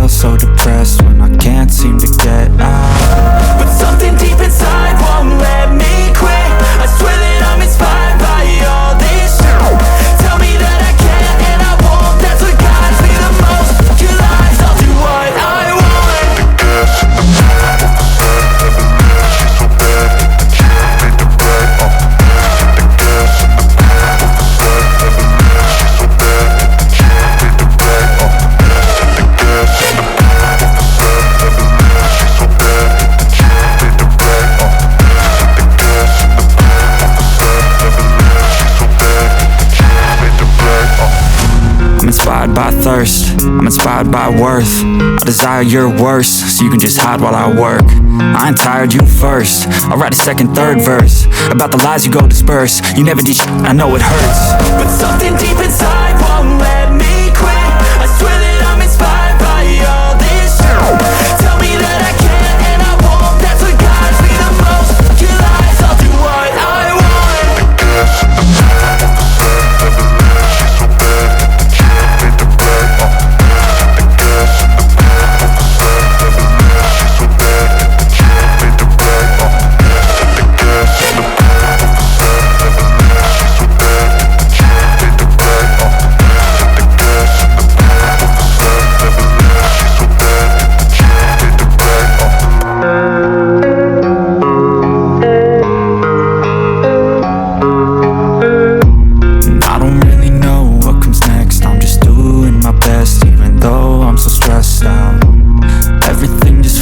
feel so depressed when I can't seem to get out. But something deep inside won't let me quit. I swear that I'm inspired by all this shit. Tell me that I can and I won't. That's what guides me the most. Your lies, I'll do what I want. I'm inspired by thirst, I'm inspired by worth. I desire your worst, so you can just hide while I work. I ain't tired, you first. I'll write a second, third verse about the lies you go disperse. You never did shit, I know it hurts. But something deep inside won't let me quit. I swear that I'm inspired by all this shit. Tell me that I can and I won't. That's what guides me the most. Your lies, I'll do what I want.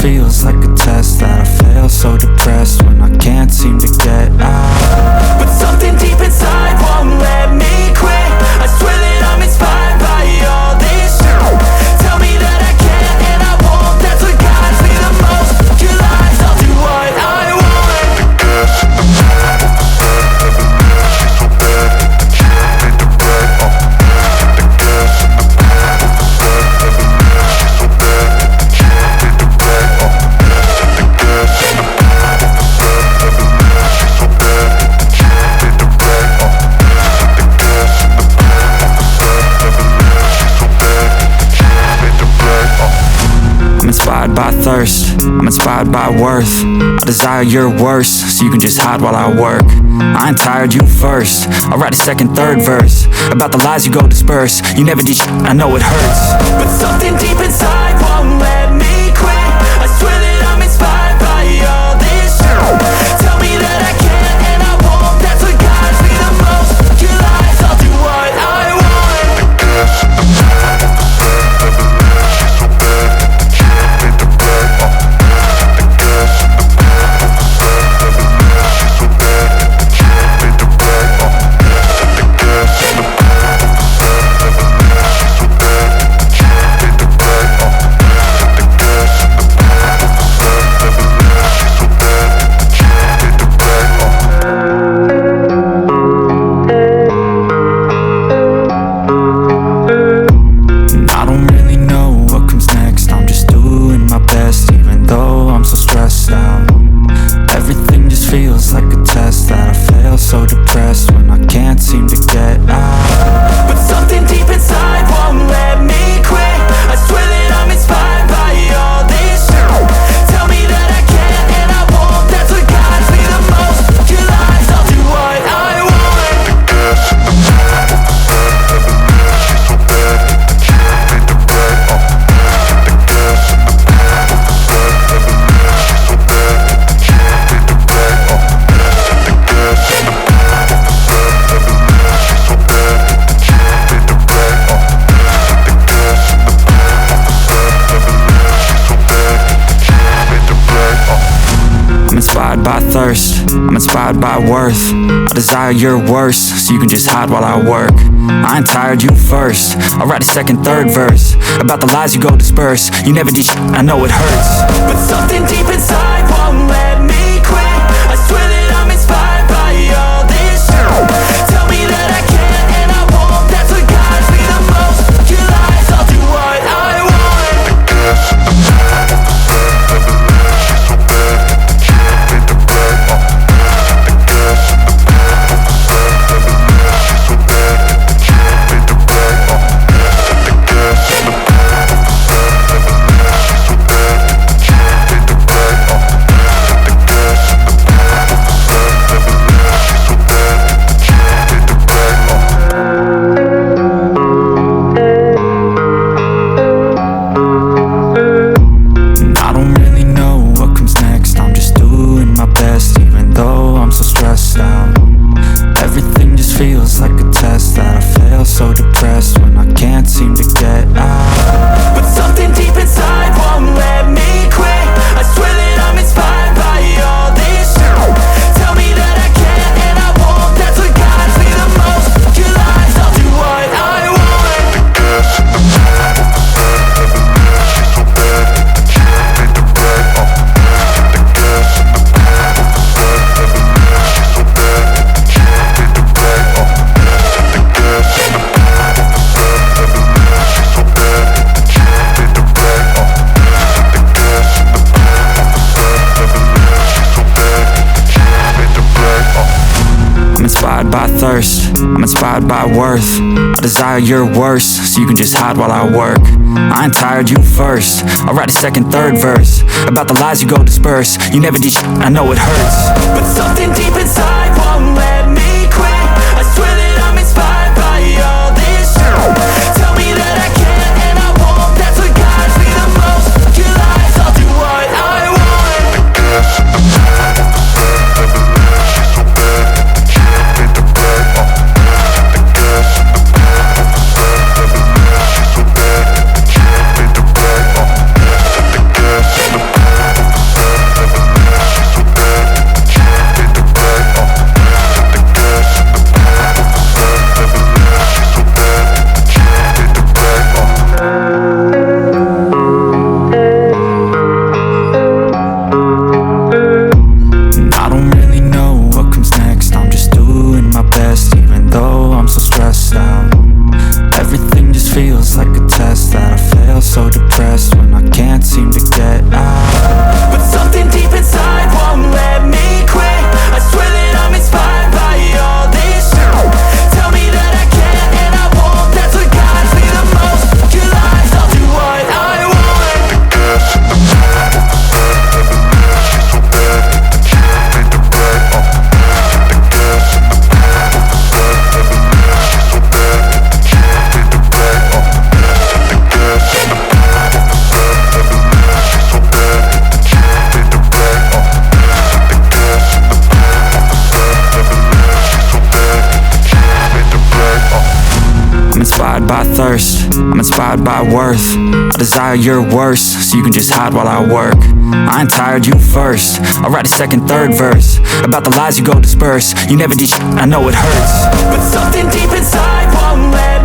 Feels like a test that I fail, so depressed when I can't seem to get out. But something deep inside won't let me quit. I swear that I'm inspired by all this shit. Tell me that I can and I won't. That's what guides me the most. Your lies, I'll do what I want. I'm inspired by thirst, I'm inspired by worth. I desire your worst, so you can just hide while I work. I ain't tired, you first. I'll write a second, third verse about the lies you go disperse. You never did shit, I know it hurts. But something deep inside won't let me quit. I swear that I'm inspired by all this shit. Tell me that I can and I won't. That's what guides me the most. Your lies, I'll do what I want. Feels like a test that I fail, so depressed when I can't seem to get out. But something deep inside won't let me quit. I swear that I'm inspired by all this shit. Tell me that I can and I won't. That's what guides me the most. Your lies, I'll do what I want. I'm inspired by thirst, I'm inspired by worth. I desire your worst, so you can just hide while I work. I ain't tired, you first. I'll write a second, third verse about the lies you go disperse. You never did shit, I know it hurts. But something deep inside won't let me quit. I swear that I'm inspired by all this shit. Tell me that I can and I won't. That's what guides me the most. Your lies, I'll do what I want. inspired by worth. I desire your worst, so you can just hide while I work. I ain't tired, you first. I'll write a second, third verse about the lies you go disperse. You never did I know it hurts, but something deep inside won't let me quit. I swear that I'm inspired by all this shit. Tell me that I can't and I won't. That's what guides me the most. Your lies, I'll do what I want. By thirst, I'm inspired by worth. I desire your worst, so you can just hide while I work. I ain't tired, you first. I'll write a second, third verse about the lies you go disperse. You never did I know it hurts, but something deep inside won't let